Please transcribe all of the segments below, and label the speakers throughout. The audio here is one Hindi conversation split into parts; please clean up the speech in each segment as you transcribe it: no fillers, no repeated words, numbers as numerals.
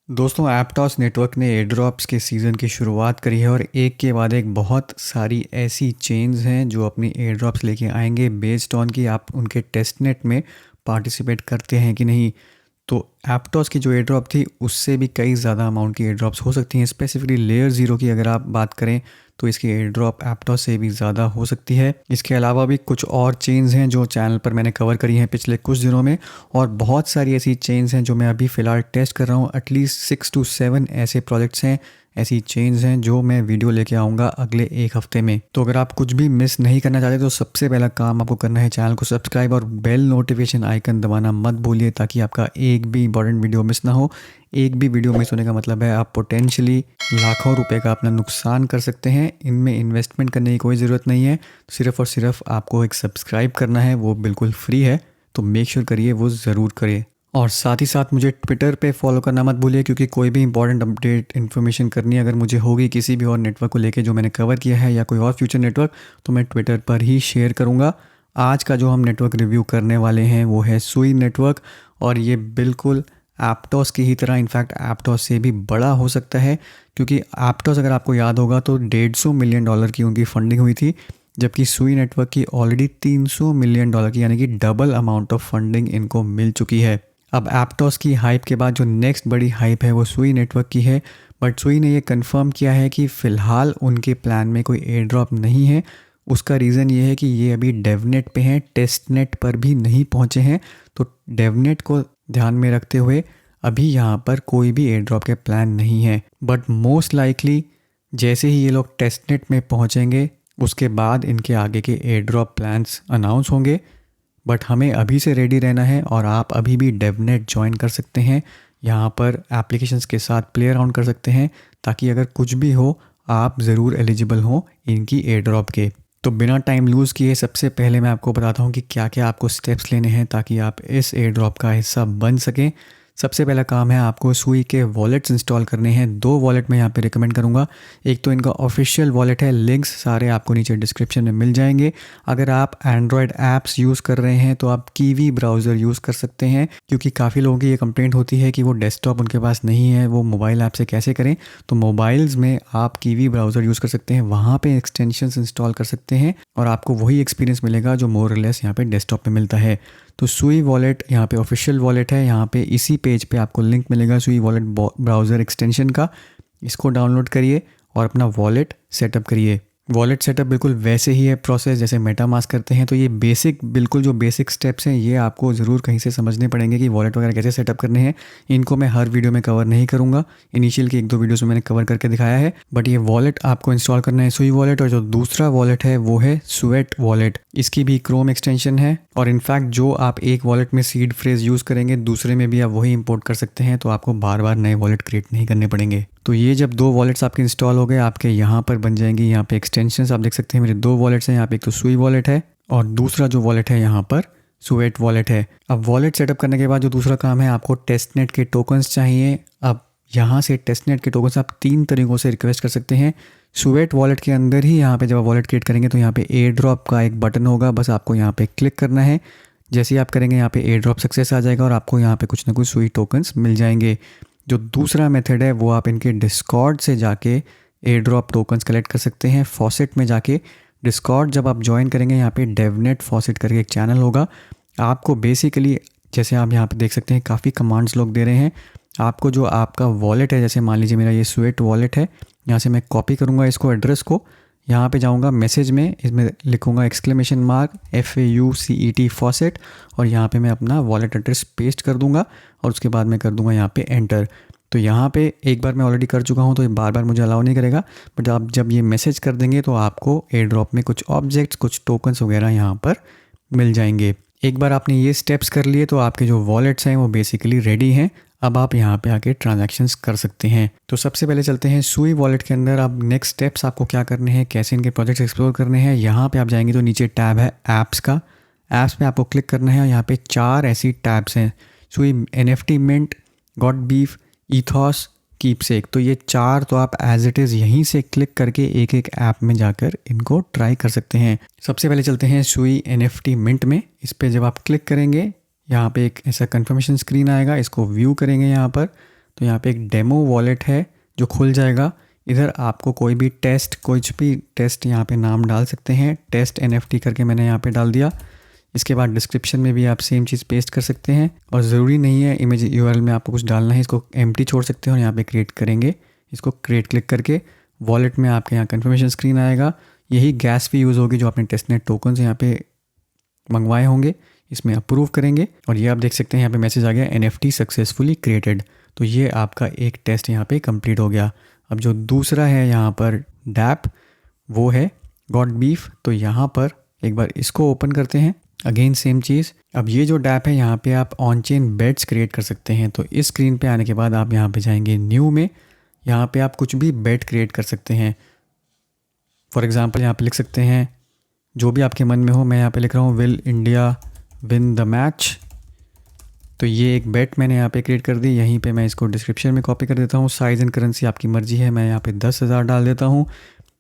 Speaker 1: दोस्तों एप्टॉस नेटवर्क ने एयरड्रॉप्स के सीज़न की शुरुआत करी है और एक के बाद एक बहुत सारी ऐसी चेन्स हैं जो अपनी एयरड्रॉप्स लेके आएंगे बेस्ड ऑन कि आप उनके टेस्टनेट में पार्टिसिपेट करते हैं कि नहीं। तो एप्टॉस की जो एयर ड्रॉप थी उससे भी कई ज़्यादा अमाउंट की एयर ड्रॉप्स हो सकती हैं। स्पेसिफिकली लेयर ज़ीरो की अगर आप बात करें तो इसकी एयर ड्रॉप एप्टॉस से भी ज़्यादा हो सकती है। इसके अलावा भी कुछ और चेन्स हैं जो चैनल पर मैंने कवर करी हैं पिछले कुछ दिनों में, और बहुत सारी ऐसी चेन्स हैं जो मैं अभी फ़िलहाल टेस्ट कर रहा हूँ। एटलीस्ट 6 to 7 ऐसे प्रोजेक्ट्स हैं, ऐसी चेन्स हैं जो मैं वीडियो लेके आऊँगा अगले एक हफ्ते में। तो अगर आप कुछ भी मिस नहीं करना चाहते तो सबसे पहला काम आपको करना है चैनल को सब्सक्राइब और बेल नोटिफिकेशन आइकन दबाना मत भूलिए, ताकि आपका एक भी इंपॉर्टेंट वीडियो मिस ना हो। एक भी वीडियो मिस होने का मतलब है आप पोटेंशियली लाखों रुपए का अपना नुकसान कर सकते हैं। इनमें इन्वेस्टमेंट करने की कोई ज़रूरत नहीं है, सिर्फ़ और सिर्फ आपको एक सब्सक्राइब करना है, वो बिल्कुल फ्री है। तो मेक श्योर करिए वो ज़रूर करिए। और साथ ही साथ मुझे ट्विटर पे फॉलो करना मत भूलिए, क्योंकि कोई भी इंपॉर्टेंट अपडेट इन्फॉर्मेशन करनी अगर मुझे होगी किसी भी और नेटवर्क को लेके जो मैंने कवर किया है या कोई और फ्यूचर नेटवर्क, तो मैं ट्विटर पर ही शेयर करूँगा। आज का जो हम नेटवर्क रिव्यू करने वाले हैं वो है सुई नेटवर्क, और ये बिल्कुल एप्टॉस की ही तरह, इनफैक्ट एप्टॉस से भी बड़ा हो सकता है, क्योंकि एप्टॉस अगर आपको याद होगा तो $150 मिलियन की उनकी फंडिंग हुई थी, जबकि सुई नेटवर्क की ऑलरेडी $300 मिलियन की, यानी कि डबल अमाउंट ऑफ फंडिंग इनको मिल चुकी है। अब एप्टॉस की हाइप के बाद जो नेक्स्ट बड़ी हाइप है वो सुई नेटवर्क की है, बट सुई ने ये कंफर्म किया है कि फ़िलहाल उनके प्लान में कोई एयर ड्रॉप नहीं है। उसका रीज़न ये है कि ये अभी डेवनेट पे हैं, टेस्टनेट पर भी नहीं पहुँचे हैं। तो डेवनेट को ध्यान में रखते हुए अभी यहाँ पर कोई भी एयर ड्रॉप के प्लान नहीं है, बट मोस्ट लाइकली जैसे ही ये लोग टेस्टनेट में पहुँचेंगे उसके बाद इनके आगे के एयर ड्रॉप प्लान्स अनाउंस होंगे। बट हमें अभी से रेडी रहना है, और आप अभी भी डेवनेट ज्वाइन कर सकते हैं। यहाँ पर एप्लीकेशंस के साथ प्ले अराउंड कर सकते हैं, ताकि अगर कुछ भी हो आप ज़रूर एलिजिबल हों इनकी एयर ड्रॉप के। तो बिना टाइम लूज़ किए सबसे पहले मैं आपको बताता हूँ कि क्या क्या आपको स्टेप्स लेने हैं ताकि आप इस एयर ड्रॉप का हिस्सा बन सकें। सबसे पहला काम है आपको सुई के वॉलेट्स इंस्टॉल करने हैं। 2 वॉलेट मैं यहाँ पे रिकमेंड करूँगा। एक तो इनका ऑफिशियल वॉलेट है, लिंक्स सारे आपको नीचे डिस्क्रिप्शन में मिल जाएंगे। अगर आप एंड्रॉयड ऐप्स यूज़ कर रहे हैं तो आप कीवी ब्राउज़र यूज़ कर सकते हैं, क्योंकि काफ़ी लोगों की ये कंप्लेंट होती है कि वो डेस्कटॉप उनके पास नहीं है, वो मोबाइल ऐप से कैसे करें। तो मोबाइल्स में आप कीवी ब्राउज़र यूज़ कर सकते हैं, वहाँ पे एक्सटेंशंस इंस्टॉल कर सकते हैं और आपको वही एक्सपीरियंस मिलेगा जो मोर और लेस यहाँ पे डेस्कटॉप पे मिलता है। तो सुई वॉलेट यहाँ पे ऑफिशियल वॉलेट है, यहाँ पे इसी पेज पे आपको लिंक मिलेगा सुई वॉलेट ब्राउज़र एक्सटेंशन का। इसको डाउनलोड करिए और अपना वॉलेट सेटअप करिए। वॉलेट सेटअप बिल्कुल वैसे ही है प्रोसेस जैसे मेटामास्क करते हैं। तो ये बेसिक, बिल्कुल जो बेसिक स्टेप्स हैं ये आपको ज़रूर कहीं से समझने पड़ेंगे कि वॉलेट वगैरह कैसे सेटअप करने हैं। इनको मैं हर वीडियो में कवर नहीं करूँगा, इनिशियल की 1-2 वीडियोस में मैंने कवर करके दिखाया है। बट ये वॉलेट आपको इंस्टॉल करना है सुई वॉलेट, और जो दूसरा वॉलेट है वो है स्वेट वॉलेट। इसकी भी क्रोम एक्सटेंशन है, और इनफैक्ट जो आप एक वॉलेट में सीड फ्रेज यूज़ करेंगे दूसरे में भी आप वही इंपोर्ट कर सकते हैं, तो आपको बार बार नए वॉलेट क्रिएट नहीं करने पड़ेंगे। तो ये जब 2 वॉलेट्स आपके इंस्टॉल हो गए आपके यहाँ पर बन जाएंगी यहाँ पे एक्सटेंशंस। आप देख सकते हैं मेरे 2 वॉलेट्स हैं यहाँ पे, एक तो सुई वॉलेट है और दूसरा जो वॉलेट है यहाँ पर स्वेट वॉलेट है। अब वॉलेट सेटअप करने के बाद जो दूसरा काम है, आपको टेस्टनेट के टोकन्स चाहिए। अब यहाँ से टेस्टनेट के टोकन्स आप 3 तरीक़ों से रिक्वेस्ट कर सकते हैं। स्वेट वॉलेट के अंदर ही यहाँ पे जब आप वॉलेट क्रिएट करेंगे तो यहाँ पे एयर ड्रॉप का एक बटन होगा, बस आपको यहाँ पे क्लिक करना है। जैसे ही आप करेंगे यहाँ पे एयर ड्रॉप सक्सेस आ जाएगा और आपको यहाँ पे कुछ ना कुछ सुई टोकन्स मिल जाएंगे। जो दूसरा मेथड है वो आप इनके डिस्कॉर्ड से जाके एयर ड्रॉप टोकन्स कलेक्ट कर सकते हैं। फॉसेट में जाके डिस्कॉर्ड जब आप ज्वाइन करेंगे यहाँ पे डेवनेट फॉसेट करके एक चैनल होगा। आपको बेसिकली जैसे आप यहाँ पे देख सकते हैं काफ़ी कमांड्स लोग दे रहे हैं। आपको जो आपका वॉलेट है, जैसे मान लीजिए मेरा ये स्वेट वॉलेट है, यहाँ से मैं कॉपी करूँगा इसको एड्रेस को, यहाँ पे जाऊँगा मैसेज में, इसमें लिखूँगा !FAUCET फॉसेट, और यहाँ पे मैं अपना वॉलेट एड्रेस पेस्ट कर दूँगा और उसके बाद मैं कर दूँगा यहाँ पे एंटर। तो यहाँ पे एक बार मैं ऑलरेडी कर चुका हूँ तो ये बार बार मुझे अलाउ नहीं करेगा, बट आप जब ये मैसेज कर देंगे तो आपको एयर ड्रॉप में कुछ ऑब्जेक्ट्स, कुछ टोकन्स वगैरह यहाँ पर मिल जाएंगे। एक बार आपने ये स्टेप्स कर लिए तो आपके जो वॉलेट्स हैं वो बेसिकली रेडी हैं। अब आप यहाँ पे आके ट्रांजैक्शंस कर सकते हैं। तो सबसे पहले चलते हैं सुई वॉलेट के अंदर। अब नेक्स्ट स्टेप्स आपको क्या करने हैं, कैसे इनके प्रोजेक्ट्स एक्सप्लोर करने हैं। यहाँ पे आप जाएंगे तो नीचे टैब है ऐप्स का, ऐप्स पे आपको क्लिक करना है और यहाँ पे 4 ऐसी टैब्स हैं, Sui NFT mint, got beef, Ethos, keepsake. तो ये 4 तो आप एज इट इज़ यहीं से क्लिक करके एक एक ऐप में जाकर इनको ट्राई कर सकते हैं। सबसे पहले चलते हैं सुई NFT मिंट में। इस पर जब आप क्लिक करेंगे यहाँ पे एक ऐसा कंफर्मेशन स्क्रीन आएगा, इसको व्यू करेंगे यहाँ पर। तो यहाँ पे एक डेमो वॉलेट है जो खुल जाएगा। इधर आपको कोई भी टेस्ट यहाँ पे नाम डाल सकते हैं। टेस्ट NFT करके मैंने यहाँ पे डाल दिया। इसके बाद डिस्क्रिप्शन में भी आप सेम चीज़ पेस्ट कर सकते हैं और ज़रूरी नहीं है इमेज URL में आपको कुछ डालना है, इसको एम्प्टी छोड़ सकते हैं और यहाँ पे क्रिएट करेंगे। इसको क्रिएट क्लिक करके वॉलेट में आपके यहाँ कन्फर्मेशन स्क्रीन आएगा। यही गैस फी यूज़ होगी जो आपने टेस्टनेट टोकन्स यहाँ पे मंगवाए होंगे, इसमें अप्रूव करेंगे और ये आप देख सकते हैं यहाँ पे मैसेज आ गया NFT सक्सेसफुली क्रिएटेड। तो ये आपका एक टेस्ट यहाँ पे कंप्लीट हो गया। अब जो दूसरा है यहाँ पर डैप, वो है गॉड बीफ। तो यहाँ पर एक बार इसको ओपन करते हैं, अगेन सेम चीज़। अब ये जो डैप है यहाँ पे आप ऑन चेन बेट्स क्रिएट कर सकते हैं। तो इस स्क्रीन पे आने के बाद आप यहाँ पे जाएंगे न्यू में, यहाँ पे आप कुछ भी बेट क्रिएट कर सकते हैं। फॉर एग्जांपल यहाँ पे लिख सकते हैं जो भी आपके मन में हो। मैं यहाँ पे लिख रहा हूँ will India win the match. तो ये एक बेट मैंने यहाँ पे क्रिएट कर दी। यहीं पे मैं इसको डिस्क्रिप्शन में कॉपी कर देता हूँ। साइज़ एंड करेंसी आपकी मर्जी है, मैं यहाँ पे 10,000 डाल देता हूँ।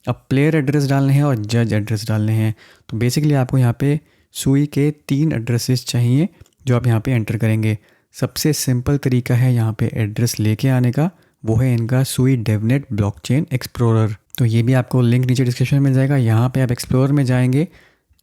Speaker 1: अब प्लेयर एड्रेस डालने हैं और जज एड्रेस डालने हैं। तो बेसिकली आपको यहाँ पे सुई के 3 एड्रेसेस चाहिए जो आप यहाँ पे एंटर करेंगे। सबसे सिंपल तरीका है यहाँ पे एड्रेस लेके आने का, वो है इनका सुई डेवनेट ब्लॉकचेन एक्सप्लोरर। तो ये भी आपको लिंक नीचे डिस्क्रिप्शन में मिल जाएगा। यहाँ पे आप एक्सप्लोरर में जाएंगे,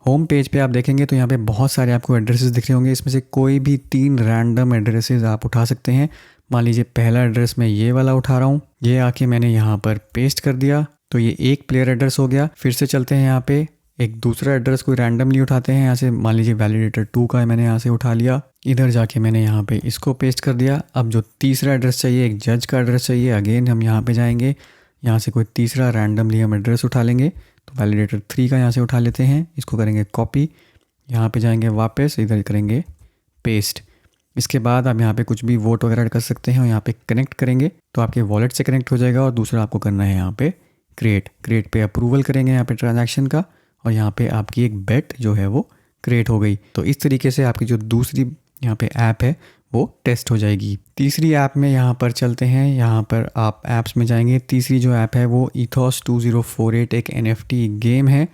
Speaker 1: होम पेज पे आप देखेंगे तो यहाँ पे बहुत सारे आपको एड्रेसेस दिख रहे होंगे। इसमें से कोई भी 3 रैंडम एड्रेसेस आप उठा सकते हैं। मान लीजिए पहला एड्रेस मैं ये वाला उठा रहा हूँ, ये आके मैंने यहाँ पर पेस्ट कर दिया। तो ये एक प्लेयर एड्रेस हो गया। फिर से चलते हैं यहाँ पे, एक दूसरा एड्रेस कोई रैंडमली उठाते हैं यहाँ से। मान लीजिए वैलिडेटर 2 का मैंने यहाँ से उठा लिया, इधर जाके मैंने यहाँ पे इसको पेस्ट कर दिया। अब जो तीसरा एड्रेस चाहिए, एक जज का एड्रेस चाहिए, अगेन हम यहाँ पे जाएंगे, यहाँ से कोई तीसरा रैंडमली हम एड्रेस उठा लेंगे। तो वैलिडेटर 3 का यहाँ से उठा लेते हैं, इसको करेंगे कॉपी, यहाँ पे जाएंगे वापस, इधर करेंगे पेस्ट। इसके बाद आप यहाँ पे कुछ भी वोट वगैरह कर सकते हैं और यहाँ पे कनेक्ट करेंगे तो आपके वॉलेट से कनेक्ट हो जाएगा। और दूसरा आपको करना है यहाँ पे क्रिएट पे अप्रूवल करेंगे यहाँ पे ट्रांजैक्शन का, और यहाँ पे आपकी एक बेट जो है वो क्रिएट हो गई। तो इस तरीके से आपकी जो दूसरी यहाँ पे ऐप है वो टेस्ट हो जाएगी। तीसरी ऐप में यहाँ पर चलते हैं, यहाँ पर आप ऐप्स में जाएंगे। तीसरी जो ऐप है वो ईथॉस 2048 एक NFT गेम है।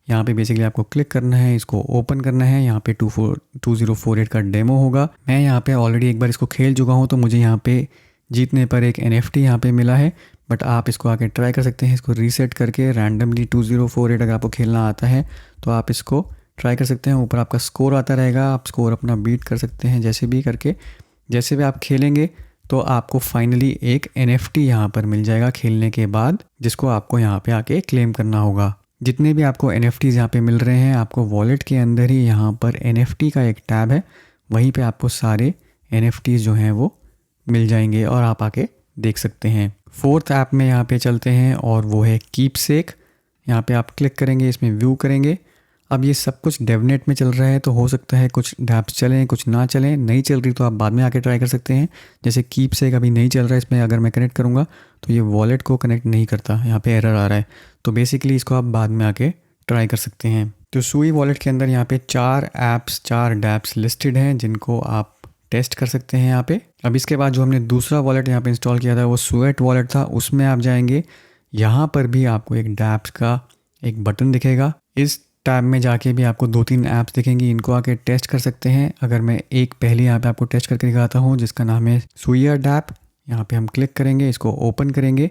Speaker 1: यहाँ पे बेसिकली आपको क्लिक करना है, इसको ओपन करना है। यहाँ पे 2048 का डेमो होगा। मैं यहाँ पे ऑलरेडी एक बार इसको खेल चुका हूँ तो मुझे यहाँ पे जीतने पर एक NFT यहाँ पे मिला है। बट आप इसको आके ट्राई कर सकते हैं, इसको रीसेट करके रैंडमली 2048 अगर आपको खेलना आता है तो आप इसको ट्राई कर सकते हैं। ऊपर आपका स्कोर आता रहेगा, आप स्कोर अपना बीट कर सकते हैं जैसे भी करके। जैसे भी आप खेलेंगे तो आपको फाइनली एक NFT यहाँ पर मिल जाएगा खेलने के बाद, जिसको आपको यहाँ पे आके क्लेम करना होगा। जितने भी आपको NFTs यहाँ पे मिल रहे हैं, आपको वॉलेट के अंदर ही यहाँ पर NFT का एक टैब है, वहीं पे आपको सारे NFTs जो हैं वो मिल जाएंगे और आप आके देख सकते हैं। फोर्थ ऐप में यहाँ पे चलते हैं और वो है कीपसेक। यहाँ पे आप क्लिक करेंगे, इसमें व्यू करेंगे। अब ये सब कुछ डेवनेट में चल रहा है तो हो सकता है कुछ डैप्स चलें कुछ ना चलें। नहीं चल रही तो आप बाद में आके ट्राई कर सकते हैं। जैसे कीपसेक अभी नहीं चल रहा है, इसमें अगर मैं कनेक्ट करूँगा तो ये वॉलेट को कनेक्ट नहीं करता, यहाँ पे एरर आ रहा है। तो बेसिकली इसको आप बाद में आके ट्राई कर सकते हैं। तो सुई वॉलेट के अंदर यहाँ पे 4 डैप्स लिस्टेड हैं जिनको आप टेस्ट कर सकते हैं यहाँ पे। अब इसके बाद जो हमने दूसरा वॉलेट यहाँ पे इंस्टॉल किया था वो स्वेट वॉलेट था, उसमें आप जाएंगे। यहाँ पर भी आपको एक डैप्स का एक बटन दिखेगा। इस टैब में जाके भी आपको 2-3 ऐप्स दिखेंगी, इनको आके टेस्ट कर सकते हैं। अगर मैं एक पहले यहाँ पे आपको टेस्ट करके दिखाता हूँ जिसका नाम है सुइया डैप। यहाँ पे हम क्लिक करेंगे, इसको ओपन करेंगे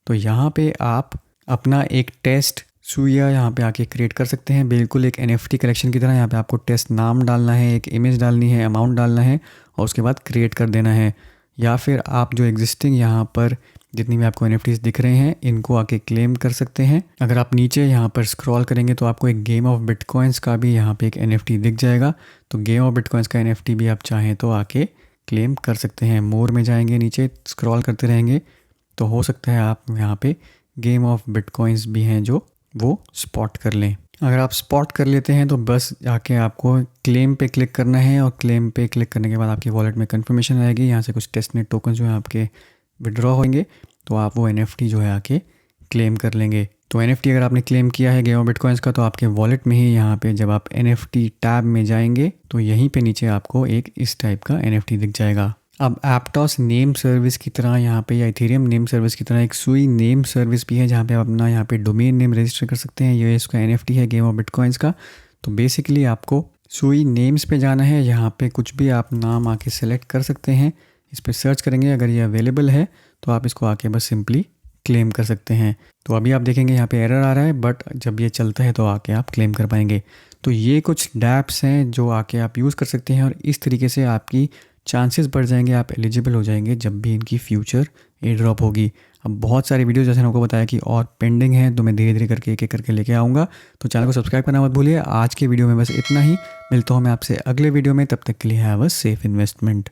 Speaker 1: तो यहाँ पे आप अपना एक टेस्ट सुइया यहाँ पे आके क्रिएट कर सकते हैं, बिल्कुल एक NFT कलेक्शन की तरह। यहाँ पे आपको टेस्ट नाम डालना है, एक इमेज डालनी है, अमाउंट डालना है और उसके बाद क्रिएट कर देना है। या फिर आप जो एग्जिस्टिंग यहाँ पर जितनी भी आपको NFTs दिख रहे हैं इनको आके क्लेम कर सकते हैं। अगर आप नीचे यहाँ पर स्क्रॉल करेंगे तो आपको एक गेम ऑफ बिटकॉइंस का भी यहाँ पे एक NFT दिख जाएगा। तो गेम ऑफ बिटकॉइंस का NFT भी आप चाहें तो आके क्लेम कर सकते हैं। मोर में जाएंगे, नीचे स्क्रॉल करते रहेंगे तो हो सकता है आप यहाँ पे गेम ऑफ बिटकॉइंस भी हैं जो वो स्पॉट कर लें। अगर आप स्पॉट कर लेते हैं तो बस जाके आपको क्लेम पे क्लिक करना है और क्लेम पे क्लिक करने के बाद आपकी वॉलेट में कन्फर्मेशन आएगी। यहाँ से कुछ टेस्टनेट टोकन जो है आपके विड्रॉ होंगे तो आप वो NFT जो है आके क्लेम कर लेंगे। तो NFT अगर आपने क्लेम किया है गेम ऑफ बिटकॉइंस का तो आपके वॉलेट में ही यहाँ पे जब आप NFT टैब में जाएंगे तो यहीं पे नीचे आपको एक इस टाइप का NFT दिख जाएगा। अब एप्टॉस नेम सर्विस की तरह यहाँ पे या इथेरियम नेम सर्विस की तरह एक सुई नेम सर्विस भी है जहाँ पे आप अपना यहाँ पे डोमेन नेम रजिस्टर कर सकते हैं। ये इसका NFT है गेम ऑफ बिटकॉइंस का। तो बेसिकली आपको सुई नेम्स पे जाना है, यहाँ पे कुछ भी आप नाम आके सेलेक्ट कर सकते हैं। इस पर सर्च करेंगे, अगर ये अवेलेबल है तो आप इसको आके बस सिंपली क्लेम कर सकते हैं। तो अभी आप देखेंगे यहाँ पे एरर आ रहा है, बट जब ये चलता है तो आके आप क्लेम कर पाएंगे। तो ये कुछ डैप्स हैं जो आके आप यूज़ कर सकते हैं और इस तरीके से आपकी चांसेस बढ़ जाएंगे, आप एलिजिबल हो जाएंगे जब भी इनकी फ्यूचर एयर ड्रॉप होगी। अब बहुत सारी वीडियो जैसे मैंने आपको बताया कि और पेंडिंग है, तो मैं धीरे धीरे करके एक एक करके लेके आऊँगा। तो चैनल को सब्सक्राइब करना मत भूलिए। आज की वीडियो में बस इतना ही, मिलता हूँ मैं आपसे अगले वीडियो में, तब तक के लिए हैव अ सेफ इन्वेस्टमेंट।